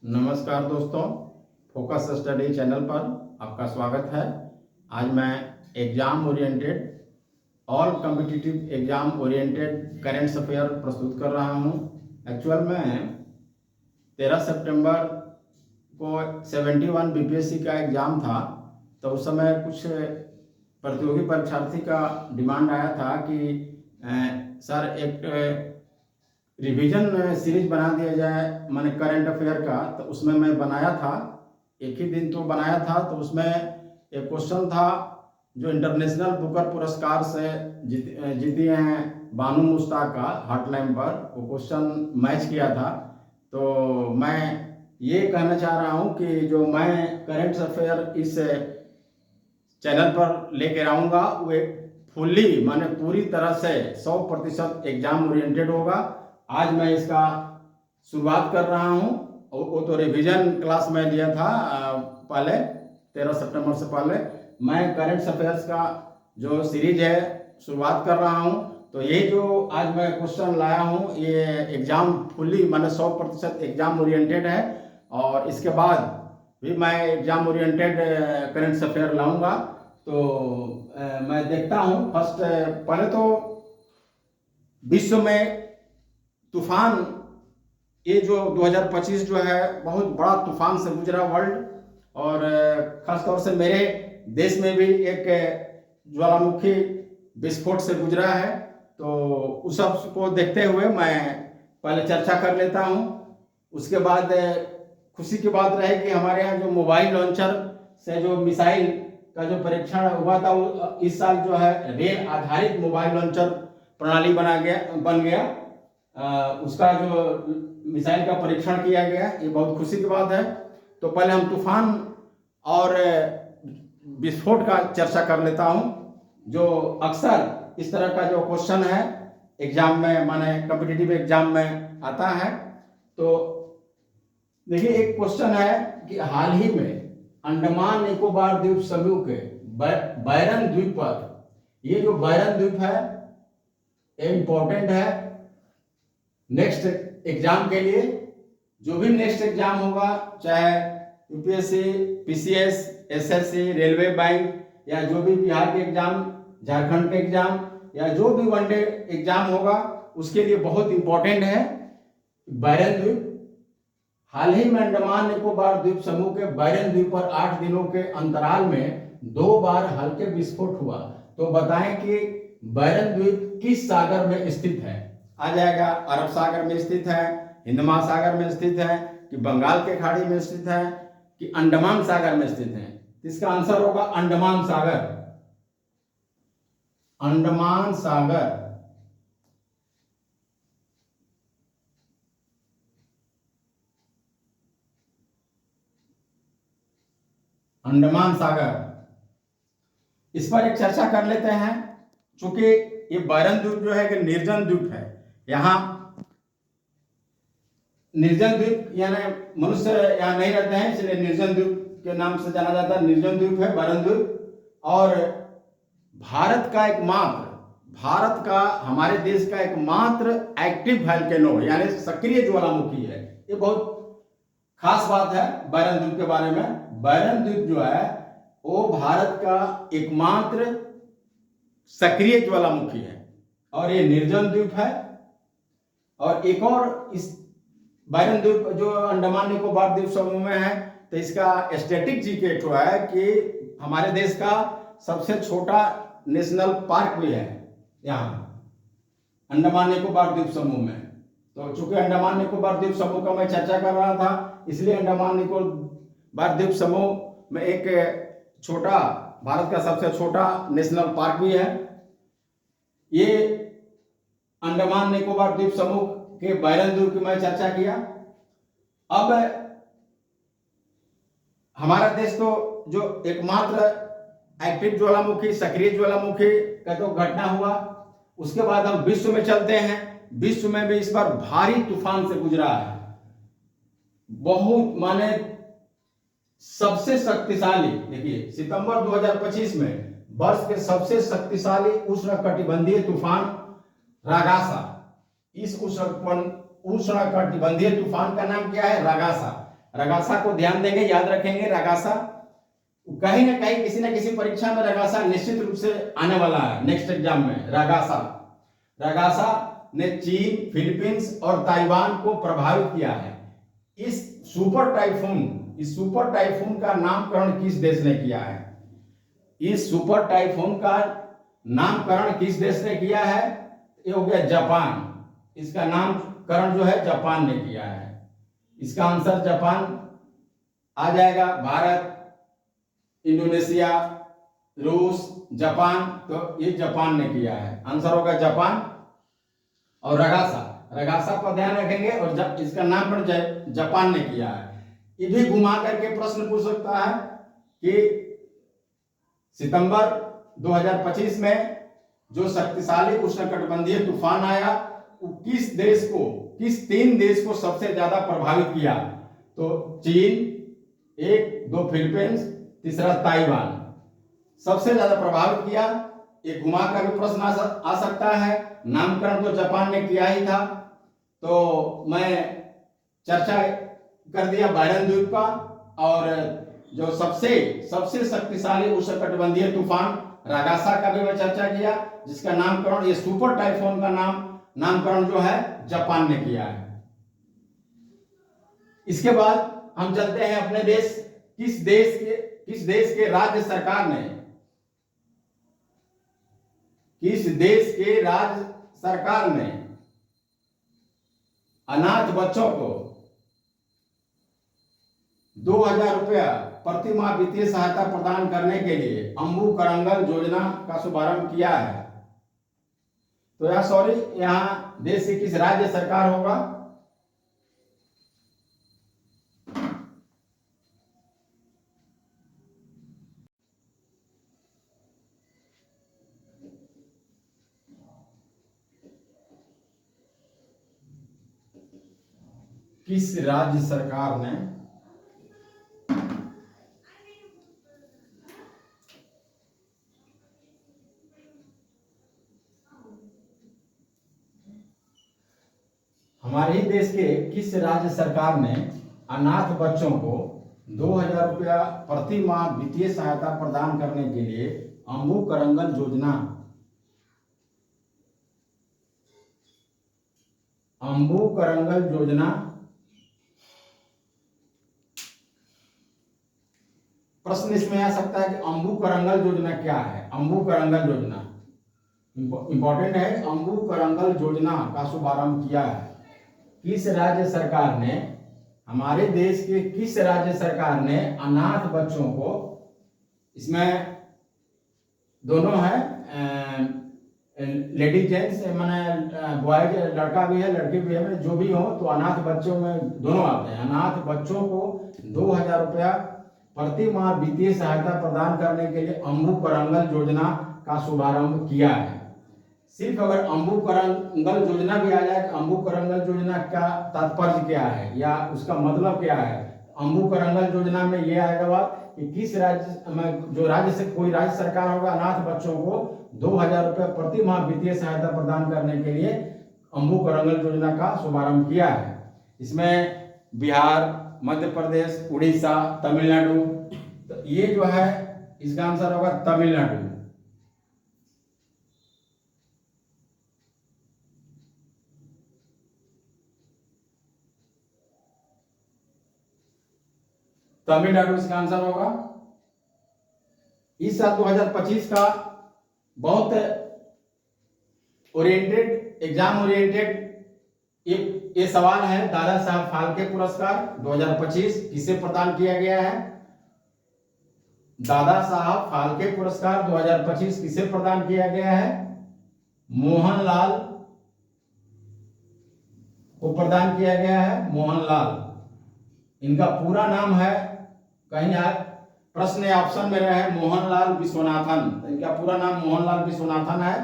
नमस्कार दोस्तों, focus study channel पर आपका स्वागत है। आज मैं exam oriented all competitive exam oriented currents affair प्रस्तुत कर रहा हूं। एक्चुअल में 13 सितंबर को 71 बीपीएससी का एग्ज़ाम था, तो उस समय कुछ प्रतियोगी परीक्षार्थी का डिमांड आया था कि सर एक रिवीजन सीरीज बना दिया जाए मैंने करंट अफेयर का। तो उसमें मैं बनाया था, एक ही दिन तो बनाया था। तो उसमें एक क्वेश्चन था जो इंटरनेशनल बुकर पुरस्कार से जीती हैं बानू मुश्ताक का हॉटलाइन पर, वो क्वेश्चन मैच किया था। तो मैं ये कहना चाह रहा हूँ कि जो मैं करंट अफेयर इस चैनल पर लेकर आऊँगा वो फुल्ली माने पूरी तरह से 100% एग्जाम ओरिएंटेड होगा। आज मैं इसका शुरुआत कर रहा हूँ। वो तो रिवीजन क्लास में लिया था पहले 13 सितंबर से पहले। मैं करंट अफेयर्स का जो सीरीज है शुरुआत कर रहा हूँ। तो ये जो आज मैं क्वेश्चन लाया हूँ ये एग्जाम फुल्ली माने 100% एग्जाम ओरिएंटेड है, और इसके बाद भी मैं एग्जाम ओरिएंटेड करंट अफेयर लाऊंगा। तो मैं देखता हूँ फर्स्ट, पहले तो विश्व में तूफान, ये जो 2025 जो है बहुत बड़ा तूफान से गुजरा वर्ल्ड, और खासतौर से मेरे देश में भी एक ज्वालामुखी विस्फोट से गुजरा है। तो उस सब को देखते हुए मैं पहले चर्चा कर लेता हूँ। उसके बाद खुशी की बात रहे कि हमारे यहाँ जो मोबाइल लॉन्चर से जो मिसाइल का जो परीक्षण हुआ था वो इस साल जो है रेल आधारित मोबाइल लॉन्चर प्रणाली बन गया। उसका जो मिसाइल का परीक्षण किया गया, ये बहुत खुशी की बात है। तो पहले हम तूफान और विस्फोट का चर्चा कर लेता हूं, जो अक्सर इस तरह का जो क्वेश्चन है एग्जाम में माने कॉम्पिटिटिव एग्जाम में आता है। तो देखिए एक क्वेश्चन है कि हाल ही में अंडमान निकोबार द्वीप समूह के बैरन द्वीप पर, ये जो बैरन द्वीप है ये इंपॉर्टेंट है नेक्स्ट एग्जाम के लिए। जो भी नेक्स्ट एग्जाम होगा, चाहे UPSC, PCS, SSC, railway bank, या जो भी बिहार के एग्जाम, झारखंड के एग्जाम, या जो भी वनडे एग्जाम होगा, उसके लिए बहुत इंपॉर्टेंट है बैरन द्वीप। हाल ही में अंडमान निकोबार द्वीप समूह के बैरन द्वीप पर 8 दिनों के अंतराल में 2 बार हल्के विस्फोट हुआ। तो बताएं कि बैरन द्वीप किस सागर में स्थित है। आ जाएगा अरब सागर में स्थित है, हिंद महासागर में स्थित है, कि बंगाल के खाड़ी में स्थित है, कि अंडमान सागर में स्थित है। इसका आंसर होगा अंडमान सागर। अंडमान सागर। अंडमान सागर, इस पर एक चर्चा कर लेते हैं। चूंकि ये बैरन द्वीप जो है कि निर्जन द्वीप है, यहाँ निर्जन द्वीप यानी मनुष्य यहाँ नहीं रहते हैं, इसलिए निर्जन द्वीप के नाम से जाना जाता है। निर्जन द्वीप है बैरन द्वीप, और भारत का हमारे देश का एकमात्र एक्टिव वोल्केनो यानी सक्रिय ज्वालामुखी है। ये बहुत खास बात है बैरन द्वीप के बारे में। बैरन द्वीप जो है वो भारत का एकमात्र सक्रिय ज्वालामुखी है, और ये निर्जन द्वीप है। और एक और इस बैरन द्वीप जो अंडमान निकोबार द्वीप समूह में है, तो इसका स्टैटिक जीके जो है कि हमारे देश का सबसे छोटा नेशनल पार्क भी है यहाँ अंडमान निकोबार द्वीप समूह में। तो चूंकि अंडमान निकोबार द्वीप समूह का मैं चर्चा कर रहा था, इसलिए अंडमान निकोबार द्वीप समूह में एक छोटा, भारत का सबसे छोटा नेशनल पार्क भी है। ये अंडमान निकोबार द्वीप समूह के बैरन द्वीप की मैं चर्चा किया। अब हमारा देश तो जो एकमात्र एक्टिव ज्वालामुखी, सक्रिय ज्वालामुखी का तो घटना हुआ, उसके बाद हम विश्व में चलते हैं। विश्व में भी इस बार भारी तूफान से गुजरा है, बहुत माने सबसे शक्तिशाली। देखिए सितंबर 2025 में वर्ष के सबसे शक्तिशाली उष्णकटिबंधीय तूफान रागासा, इस उष्णकटिबंधीय तूफान का नाम क्या है? रागासा। रगासा को ध्यान देंगे, याद रखेंगे। रगासा कहीं ना कहीं किसी न किसी परीक्षा में रगासा निश्चित रूप से आने वाला है नेक्स्ट एग्जाम में। रगासा रगासा ने चीन, फिलीपींस और ताइवान को प्रभावित किया है। इस सुपर टाइफून का नामकरण किस देश ने किया है? इस सुपर टाइफून का नामकरण किस देश ने किया है? ये हो गया जापान। इसका नामकरण जो है जापान ने किया है। इसका आंसर जापान आ जाएगा। भारत, इंडोनेशिया, रूस, जापान, तो ये जापान ने किया है। आंसर होगा जापान। और रगासा पर ध्यान रखेंगे और इसका नामकरण जापान ने किया है। ये भी घुमा करके प्रश्न पूछ सकता है कि सितंबर 2025 में जो शक्तिशाली उष्णकटिबंधीय तूफान आया वो किस 3 देश को सबसे ज्यादा प्रभावित किया? तो चीन, 1, 2 फिलीपींस, तीसरा ताइवान सबसे ज्यादा प्रभावित किया। ये घुमा कर भी प्रश्न आ सकता है। नामकरण तो जापान ने किया ही था, तो मैं चर्चा कर दिया बायरन द्वीप का। और जो सबसे शक्तिशाली उष्णकटिबंधीय तूफान रागासा का भी मैं चर्चा किया, जिसका नामकरण, ये सुपर टाइफून का नामकरण जो है जापान ने किया है। इसके बाद हम चलते हैं अपने देश। किस देश के राज्य सरकार ने अनाथ बच्चों को 2000 रुपया प्रति माह वित्तीय सहायता प्रदान करने के लिए अम्बू करंगल योजना का शुभारंभ किया है? तो यहाँ देश की किस राज्य सरकार होगा? किस राज्य सरकार ने हमारे ही देश के किस राज्य सरकार ने अनाथ बच्चों को 2000 रुपया प्रति माह वित्तीय सहायता प्रदान करने के लिए अम्बू करंगल योजना प्रश्न इसमें आ सकता है कि अम्बू करंगल योजना क्या है? अम्बू करंगल योजना इंपॉर्टेंट है। अम्बू करंगल योजना का शुभारंभ किया है किस राज्य सरकार ने? हमारे देश के किस राज्य सरकार ने अनाथ बच्चों को, इसमें दोनों है, लेडी जेंट्स, मैंने बॉय, लड़का भी है लड़की भी है, जो भी हो, तो अनाथ बच्चों में दोनों आते हैं। अनाथ बच्चों को 2000 रुपया प्रति माह वित्तीय सहायता प्रदान करने के लिए अम्बू करंगल योजना का शुभारंभ किया है। सिर्फ अगर अम्बू करंगल योजना भी आ जाए, अम्बू करंगल योजना का तात्पर्य क्या है या उसका मतलब क्या है? अम्बू करंगल योजना में यह आएगा बात कि किस राज्य में, जो राज्य से कोई राज्य सरकार होगा, अनाथ बच्चों को 2000 रुपये प्रति माह वित्तीय सहायता प्रदान करने के लिए अम्बू करंगल योजना का शुभारंभ किया है। इसमें बिहार, मध्य प्रदेश, उड़ीसा, तमिलनाडु, तो ये जो है इसका आंसर होगा तमिलनाडु। तमिलनाडु इसका आंसर होगा। इस साल 2025 का बहुत एग्जाम ओरिएंटेड ये सवाल है। दादा साहब फाल्के पुरस्कार 2025 किसे प्रदान किया गया है? दादा साहब फाल्के पुरस्कार 2025 किसे प्रदान किया गया है? मोहनलाल को प्रदान किया गया है। मोहनलाल, इनका पूरा नाम है, कहीं प्रश्न ऑप्शन में रहे मोहनलाल विश्वनाथन, इनका पूरा नाम मोहनलाल विश्वनाथन है।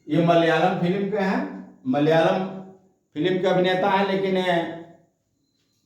ये मलयालम फिल्म के हैं, मलयालम फिल्म के अभिनेता है, लेकिन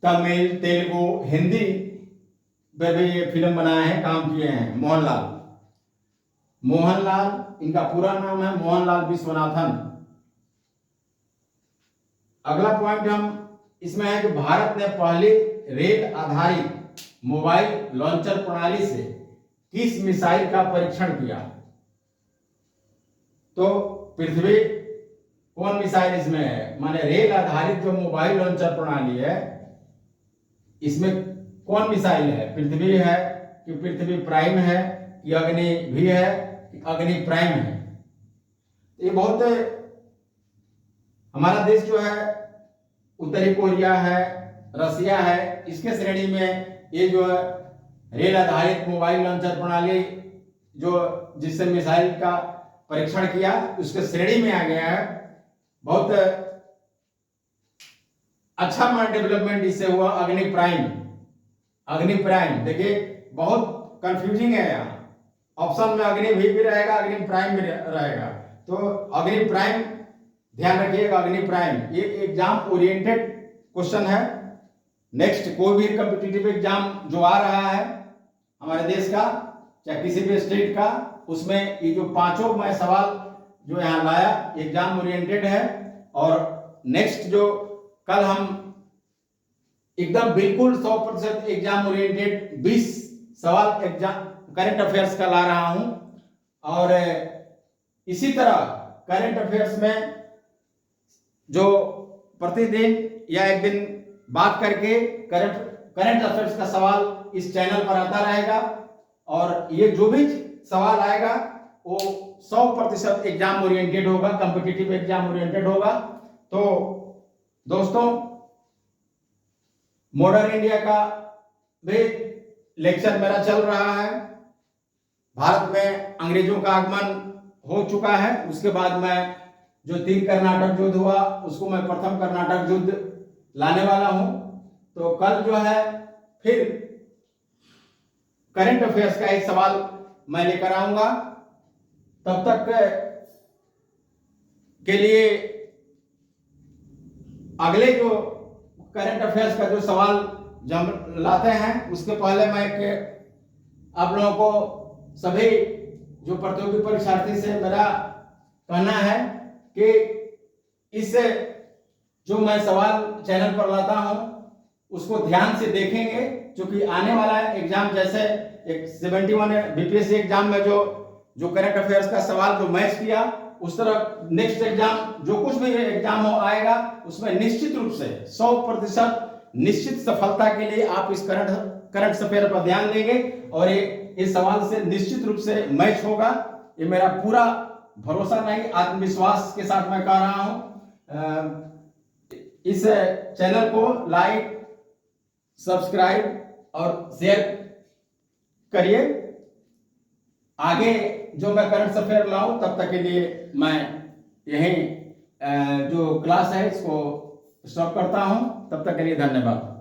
तमिल, तेलुगु, हिंदी पे भी ये फिल्म बनाए हैं, काम किए हैं। मोहनलाल इनका पूरा नाम है, मोहनलाल विश्वनाथन। अगला पॉइंट हम इसमें है कि भारत ने पहली रेल आधारित मोबाइल लॉन्चर प्रणाली से किस मिसाइल का परीक्षण किया? तो पृथ्वी कौन मिसाइल इसमें है, माने रेल आधारित जो मोबाइल लॉन्चर प्रणाली है इसमें कौन मिसाइल है? पृथ्वी है कि पृथ्वी प्राइम है कि अग्नि भी है कि अग्नि प्राइम है? ये बहुत, हमारा देश जो है उत्तरी कोरिया है, रसिया है, इसके श्रेणी में ये जो है रेल आधारित मोबाइल लॉन्चर प्रणाली जो जिससे मिसाइल का परीक्षण किया उसके श्रेणी में आ गया है। बहुत अच्छा डेवलपमेंट इससे हुआ। अग्नि प्राइम, अग्नि प्राइम देखिए बहुत कंफ्यूजिंग है, यहाँ ऑप्शन में अग्नि भी रहेगा, अग्नि प्राइम भी रहेगा, तो अग्नि प्राइम ध्यान रखिएगा। अग्नि प्राइम ये एग्जाम ओरिएंटेड क्वेश्चन है। नेक्स्ट कोई भी कॉम्पिटिटिव एग्जाम जो आ रहा है हमारे देश का चाहे किसी भी स्टेट का, उसमें ये जो पांचों मैं सवाल जो यहाँ लाया एग्जाम ओरिएंटेड है। और नेक्स्ट जो कल हम एकदम बिल्कुल 100% एग्जाम ओरिएंटेड 20 सवाल एग्जाम करंट अफेयर्स का ला रहा हूं। और इसी तरह करंट अफेयर्स में जो प्रतिदिन या एक दिन बात करके करंट अफेयर्स का सवाल इस चैनल पर आता रहेगा। और ये जो भी सवाल आएगा वो 100% एग्जाम ओरिएंटेड होगा, कॉम्पिटिटिव एग्जाम ओरिएंटेड होगा। तो दोस्तों मॉडर्न इंडिया का भी लेक्चर मेरा चल रहा है। भारत में अंग्रेजों का आगमन हो चुका है, उसके बाद मैं जो 3 कर्नाटक युद्ध हुआ उसको मैं प्रथम कर्नाटक युद्ध लाने वाला हूं। तो कल जो है फिर करंट अफेयर्स का एक सवाल मैं लेकर आऊंगा। तब तक के लिए अगले जो करंट अफेयर्स का जो सवाल जब लाते हैं उसके पहले मैं आप लोगों को सभी जो प्रतियोगी परीक्षार्थी से मेरा कहना है कि इस जो मैं सवाल चैनल पर लाता हूं उसको ध्यान से देखेंगे, क्योंकि आने वाला एग्जाम जैसे एक 71 बीपीएससी एग्जाम में जो करंट अफेयर्स का सवाल जो मैच किया उस तरह नेक्स्ट एग्जाम जो कुछ भी एग्जाम आएगा उसमें निश्चित रूप से 100% निश्चित सफलता के लिए आप इस करंट अफेयर पर ध्यान देंगे और ये इस सवाल से निश्चित रूप से मैच होगा। ये मेरा पूरा भरोसा नहीं, आत्मविश्वास के साथ मैं कह रहा हूं। इस चैनल को लाइक, सब्सक्राइब और शेयर करिए। आगे जो मैं करंट अफेयर लाऊं तब तक के लिए मैं यही जो क्लास है इसको स्टॉप करता हूं। तब तक के लिए धन्यवाद।